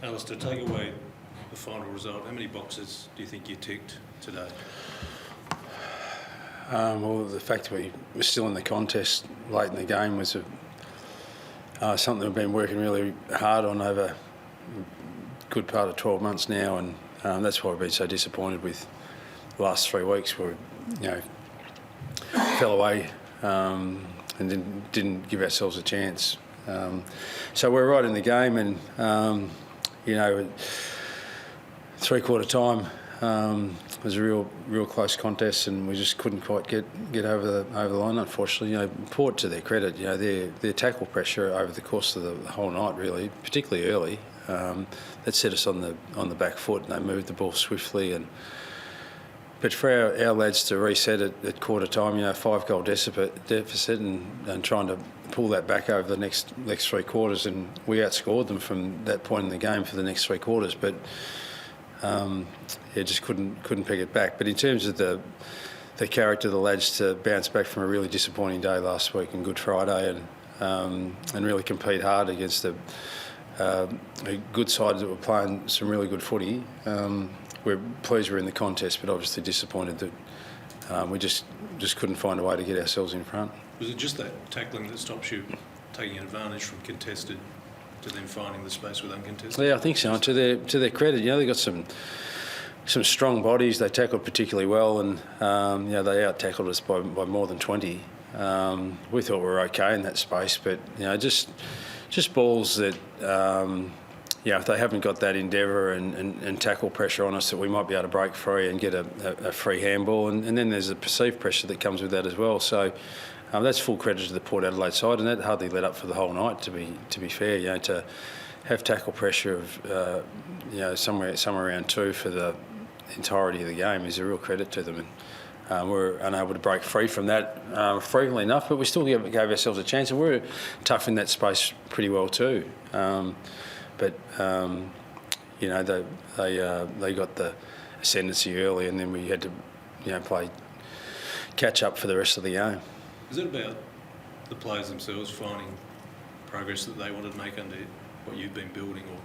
Alastair, take away the final result. How many boxes do you think you ticked today? Well, the fact that we were still in the contest late in the game was something we've been working really hard on over a good part of 12 months now, and that's why we've been so disappointed with the last 3 weeks, where fell away and didn't give ourselves a chance. So we're right in the game, and three-quarter time was a real close contest, and we just couldn't quite get over the line. Unfortunately, Port, to their credit, their tackle pressure over the course of the whole night, really, particularly early, that set us on the back foot, and they moved the ball swiftly. But for our lads to reset it at quarter time, 5-goal deficit, and trying to pull that back over the next 3 quarters, and we outscored them from that point in the game for the next 3 quarters. But just couldn't pick it back. But in terms of the character of the lads to bounce back from a really disappointing day last week and Good Friday, and really compete hard against a good side that were playing some really good footy. We're pleased we're in the contest, but obviously disappointed that we just couldn't find a way to get ourselves in front. Was it just that tackling that stops you taking advantage from contested to then finding the space with uncontested? Yeah, I think so. To their credit, they got some strong bodies. They tackled particularly well, and they out-tackled us by more than 20. We thought we were okay in that space, but just balls that if they haven't got that endeavour and tackle pressure on us, that we might be able to break free and get a free handball, and then there's a perceived pressure that comes with that as well. So that's full credit to the Port Adelaide side, and that hardly let up for the whole night. To be fair, to have tackle pressure of somewhere around 2 for the entirety of the game is a real credit to them. And we're unable to break free from that frequently enough, but we still gave ourselves a chance, and we were tough in that space pretty well too. But they got the ascendancy early, and then we had to play catch up for the rest of the game. Is it about the players themselves finding progress that they wanted to make under what you've been building, or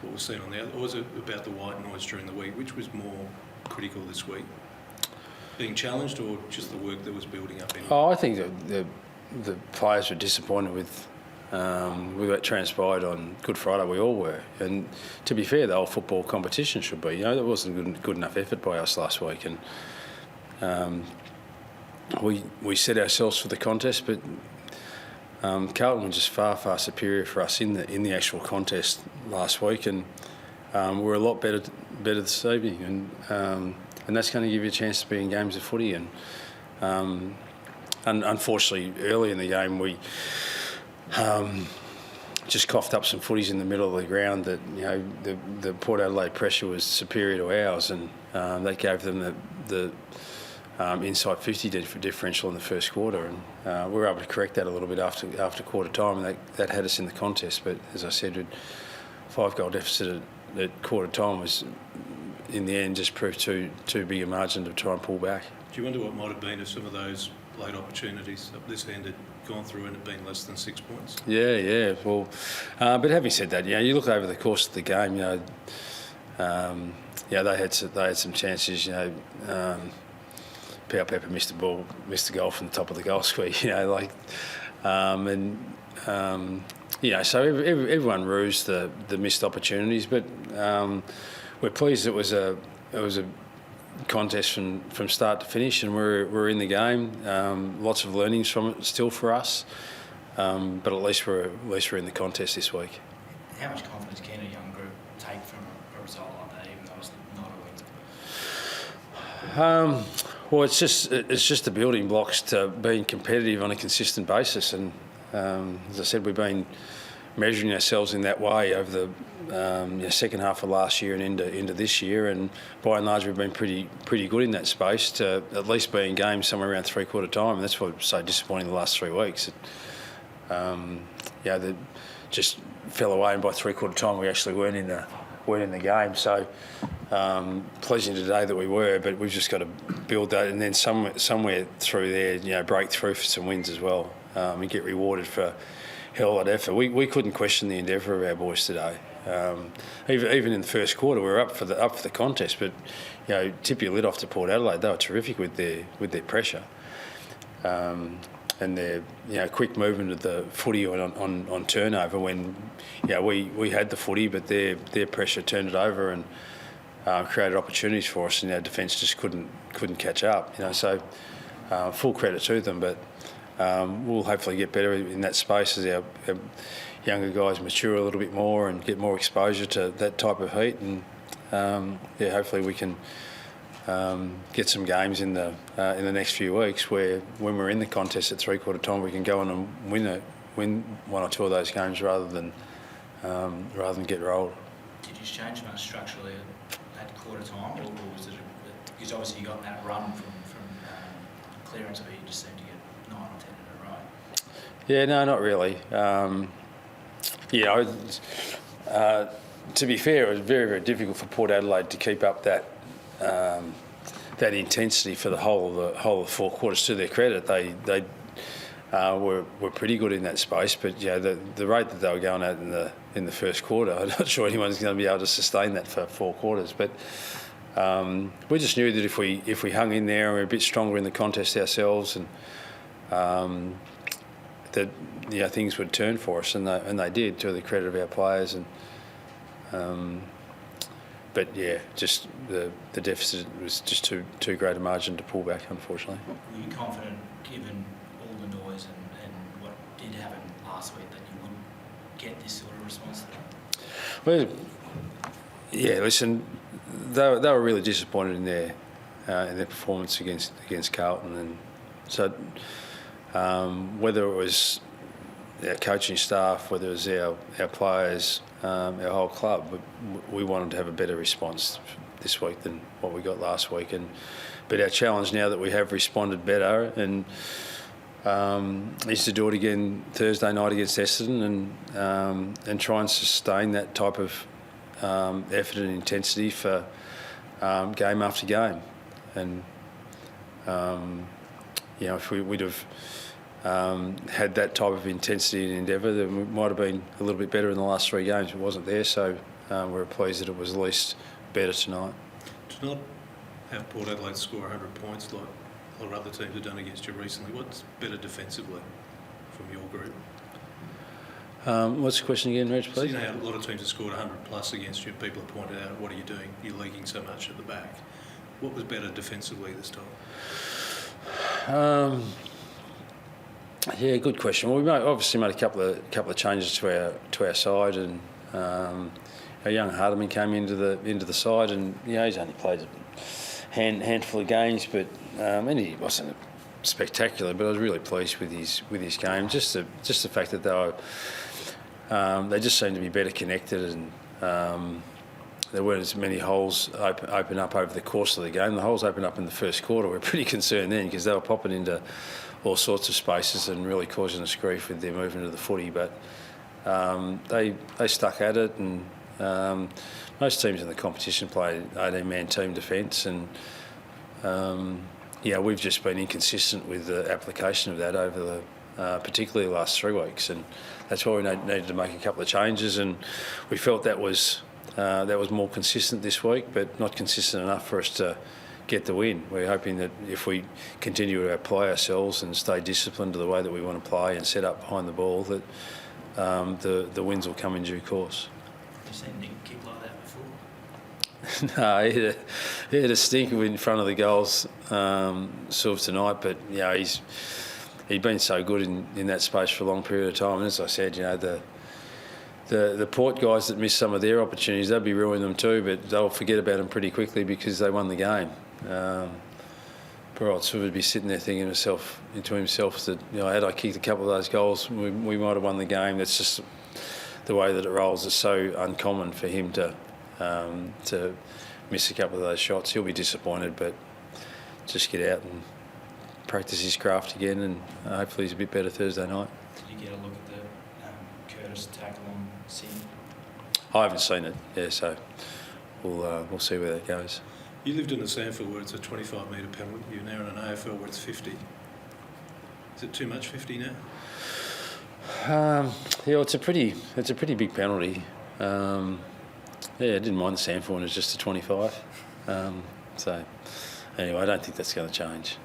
what was seen on the other, or was it about the white noise during the week? Which was more critical this week? Being challenged, or just the work that was building up? I think the players were disappointed with what transpired on Good Friday. We all were, and to be fair, the whole football competition should be. There wasn't good enough effort by us last week, and we set ourselves for the contest, but Carlton was just far superior for us in the actual contest last week, and we're a lot better this evening, and that's going to give you a chance to be in games of footy. And unfortunately, early in the game, we just coughed up some footies in the middle of the ground that the Port Adelaide pressure was superior to ours, and that gave them the inside 50 differential in the first quarter, and we were able to correct that a little bit after quarter time, and that had us in the contest. But as I said, 5-goal deficit at quarter time was, in the end, just proved too big a margin to try and pull back. Do you wonder what might have been if some of those late opportunities up this end had gone through and had been less than 6 points? Yeah. Well, but having said that, you look over the course of the game, they had some chances. Pepper missed a goal from the top of the goal square. So everyone rues the missed opportunities, but we're pleased it was a contest from start to finish, and we're in the game. Lots of learnings from it still for us, but at least we're in the contest this week. How much confidence can a young group take from a result like that, even though it's not a win? Well, it's just the building blocks to being competitive on a consistent basis, and as I said, we've been measuring ourselves in that way over the second half of last year and into this year, and by and large we've been pretty good in that space to at least be in games somewhere around three-quarter time, and that's what's so disappointing the last 3 weeks. They just fell away, and by three-quarter time we actually weren't in the game. So pleasing today that we were, but we've just got to build that, and then somewhere through there, break through for some wins as well, and get rewarded for hell of a lot of effort. We couldn't question the endeavour of our boys today. Even in the first quarter, we were up for the contest, but tip your lid off to Port Adelaide. They were terrific with their pressure and their quick movement of the footy on turnover. When we had the footy, but their pressure turned it over and created opportunities for us, and our defence just couldn't catch up. So full credit to them, but we'll hopefully get better in that space as our younger guys mature a little bit more and get more exposure to that type of heat, and hopefully we can get some games in the next few weeks where, when we're in the contest at three-quarter time, we can go on and win one or two of those games rather than get rolled. Did you change much structurally at quarter time, or was it because obviously you got that run from clearance where you just seemed to get 9 or 10 in a row? Yeah, no, not really. To be fair, it was very, very difficult for Port Adelaide to keep up that intensity for the whole of the 4 quarters. To their credit, they were pretty good in that space, but the rate that they were going at in the first quarter, I'm not sure anyone's going to be able to sustain that for 4 quarters. But we just knew that if we hung in there and we were a bit stronger in the contest ourselves, and that things would turn for us, and they did, to the credit of our players. But just the deficit was just too great a margin to pull back, unfortunately. Were you confident, given all the noise and what did happen last week, that you would get this sort of response today? Well, listen, they were really disappointed in their performance against Carlton, and so whether it was our coaching staff, whether it was our players, our whole club, we wanted to have a better response this week than what we got last week. But our challenge now that we have responded better and is to do it again Thursday night against Essendon, and try and sustain that type of effort and intensity for game after game. And if we'd have had that type of intensity and endeavour, then we might have been a little bit better in the last 3 games. It wasn't there, so we're pleased that it was at least better tonight. To not have Port Adelaide score 100 points like a lot of other teams have done against you recently, what's better defensively from your group? What's the question again, Reg, please? So a lot of teams have scored 100 plus against you. People have pointed out, what are you doing? You're leaking so much at the back. What was better defensively this time? Good question. Well, we obviously made a couple of changes to our side, and our young Hardiman came into the side, and he's only played a handful of games, but and he wasn't spectacular. But I was really pleased with his game. Just the fact that they just seemed to be better connected, and there weren't as many holes open up over the course of the game. The holes opened up in the first quarter. We were pretty concerned then because they were popping into all sorts of spaces and really causing us grief with their movement of the footy. But they stuck at it, and most teams in the competition play 18-man team defence, and we've just been inconsistent with the application of that over particularly the last 3 weeks, and that's why we needed to make a couple of changes, and we felt that was more consistent this week, but not consistent enough for us to get the win. We're hoping that if we continue to apply ourselves and stay disciplined to the way that we want to play and set up behind the ball, that the wins will come in due course. Have you seen Nick kick like that before? No, he had a stinker in front of the goals sort of tonight, but he'd been so good in that space for a long period of time. And as I said, the Port guys that missed some of their opportunities, they'll be ruining them too, but they'll forget about them pretty quickly because they won the game. Poor old Swift would be sitting there thinking to himself that, had I kicked a couple of those goals, we might have won the game. That's just the way that it rolls. It's so uncommon for him to miss a couple of those shots. He'll be disappointed, but just get out and practice his craft again, and hopefully he's a bit better Thursday night. Did you get a look at the Curtis tackle on Sydney? I haven't seen it, so we'll see where that goes. You lived in the Sanford where it's a 25-metre penalty. You're now in an AFL where it's 50. Is it too much 50 now? Yeah, well, it's a pretty big penalty. Yeah, I didn't mind the Sanford one. It's just a 25. So anyway, I don't think that's going to change.